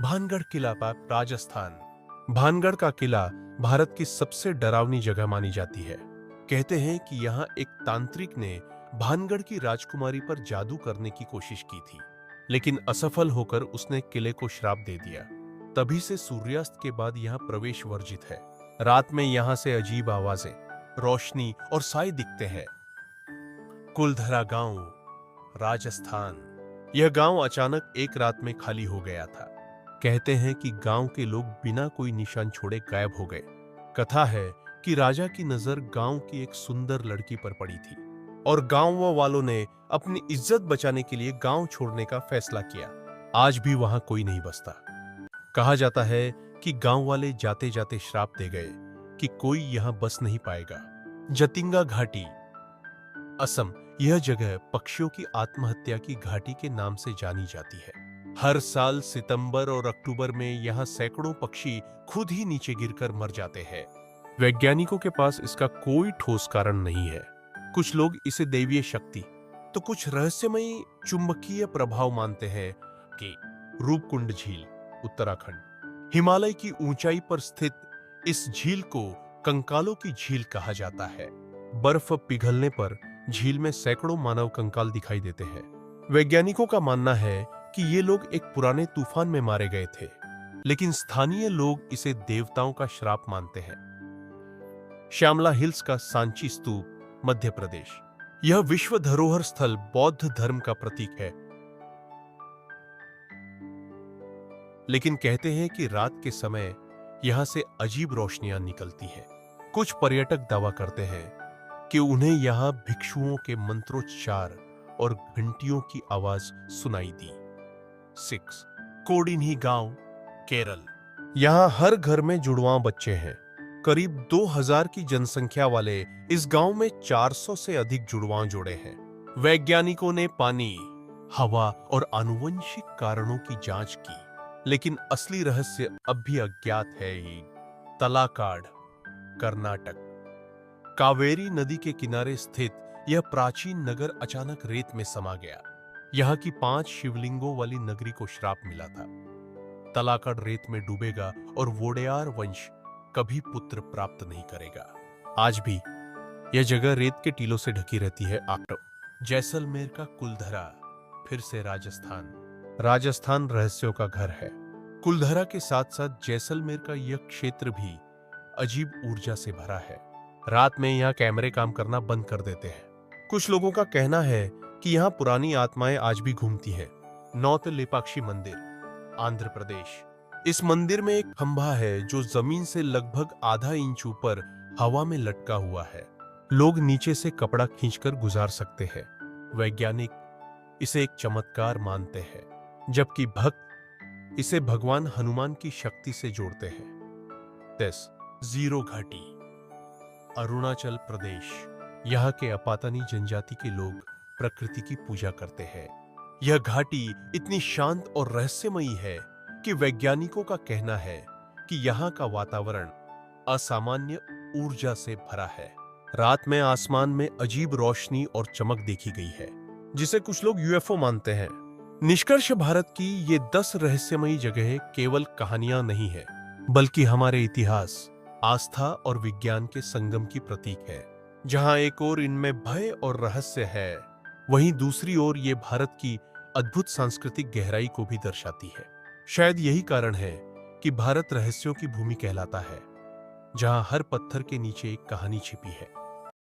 भानगढ़ किला पाक राजस्थान। भानगढ़ का किला भारत की सबसे डरावनी जगह मानी जाती है। कहते हैं कि यहाँ एक तांत्रिक ने भानगढ़ की राजकुमारी पर जादू करने की कोशिश की थी, लेकिन असफल होकर उसने किले को श्राप दे दिया। तभी से सूर्यास्त के बाद यहाँ प्रवेश वर्जित है। रात में यहाँ से अजीब आवाजें, रोशनी और साए दिखते हैं। कुलधरा गांव, राजस्थान। यह गांव अचानक एक रात में खाली हो गया था। कहते हैं कि गांव के लोग बिना कोई निशान छोड़े गायब हो गए। कथा है कि राजा की नजर गांव की एक सुंदर लड़की पर पड़ी थी और गांव वालों ने अपनी इज्जत बचाने के लिए गांव छोड़ने का फैसला किया। आज भी वहां कोई नहीं बसता। कहा जाता है कि गांव वाले जाते जाते श्राप दे गए कि कोई यहां बस नहीं पाएगा। जतिंगा घाटी, असम। यह जगह पक्षियों की आत्महत्या की घाटी के नाम से जानी जाती है। हर साल सितंबर और अक्टूबर में यहाँ सैकड़ों पक्षी खुद ही नीचे गिरकर मर जाते हैं। वैज्ञानिकों के पास इसका कोई ठोस कारण नहीं है। कुछ लोग इसे दैवीय शक्ति, तो कुछ रहस्यमयी चुंबकीय प्रभाव मानते हैं। कि रूपकुंड झील, उत्तराखंड। हिमालय की ऊंचाई पर स्थित इस झील को कंकालों की झील कहा जाता है। बर्फ पिघलने पर झील में सैकड़ों मानव कंकाल दिखाई देते हैं। वैज्ञानिकों का मानना है कि ये लोग एक पुराने तूफान में मारे गए थे, लेकिन स्थानीय लोग इसे देवताओं का श्राप मानते हैं। श्यामला हिल्स का सांची स्तूप, मध्य प्रदेश। यह विश्व धरोहर स्थल बौद्ध धर्म का प्रतीक है, लेकिन कहते हैं कि रात के समय यहां से अजीब रोशनियां निकलती हैं। कुछ पर्यटक दावा करते हैं कि उन्हें यहां भिक्षुओं के मंत्रोच्चार और घंटियों की आवाज सुनाई दी। 6. कोडिन्ही गांव, केरल। यहां हर घर में जुड़वां बच्चे हैं। करीब 2000 की जनसंख्या वाले इस गांव में 400 से अधिक जुड़वां जोड़े हैं। वैज्ञानिकों ने पानी, हवा और आनुवंशिक कारणों की जांच की, लेकिन असली रहस्य अब भी अज्ञात है। तलाकाड, कर्नाटक। कावेरी नदी के किनारे स्थित यह प्राचीन नगर अचानक रेत में समा गया। यहाँ की 5 शिवलिंगों वाली नगरी को श्राप मिला था। तलाकाड रेत में डूबेगा और वोडेयार वंश कभी पुत्र प्राप्त नहीं करेगा। आज भी यह जगह रेत के टीलों से ढकी रहती है। जैसलमेर का कुलधरा, फिर से राजस्थान। राजस्थान रहस्यों का घर है। कुलधरा के साथ साथ जैसलमेर का यह क्षेत्र भी अजीब ऊर्जा से भरा है। रात में यहाँ कैमरे काम करना बंद कर देते हैं। कुछ लोगों का कहना है कि यहाँ पुरानी आत्माएं आज भी घूमती हैं। नौत लेपाक्षी मंदिर, आंध्र प्रदेश। इस मंदिर में एक खंभा है जो जमीन से लगभग आधा इंच ऊपर हवा में लटका हुआ है। लोग नीचे से कपड़ा खींचकर गुजार सकते हैं। वैज्ञानिक इसे एक चमत्कार मानते हैं, जबकि भक्त इसे भगवान हनुमान की शक्ति से जोड़ते हैं। 10. जीरो घाटी, अरुणाचल प्रदेश। यहाँ के अपातानी जनजाति के लोग प्रकृति की पूजा करते हैं। यह घाटी इतनी शांत और रहस्यमयी है कि वैज्ञानिकों का कहना है कि यहाँ का वातावरण असामान्य ऊर्जा से भरा है। रात में आसमान में अजीब रोशनी और चमक देखी गई है, जिसे कुछ लोग यूएफओ मानते हैं। निष्कर्ष, भारत की ये 10 रहस्यमयी जगहें केवल कहानियां नहीं है, बल्कि हमारे इतिहास, आस्था और विज्ञान के संगम की प्रतीक है। जहां एक ओर इनमें भय और रहस्य है, वहीं दूसरी ओर ये भारत की अद्भुत सांस्कृतिक गहराई को भी दर्शाती है। शायद यही कारण है कि भारत रहस्यों की भूमि कहलाता है, जहां हर पत्थर के नीचे एक कहानी छिपी है।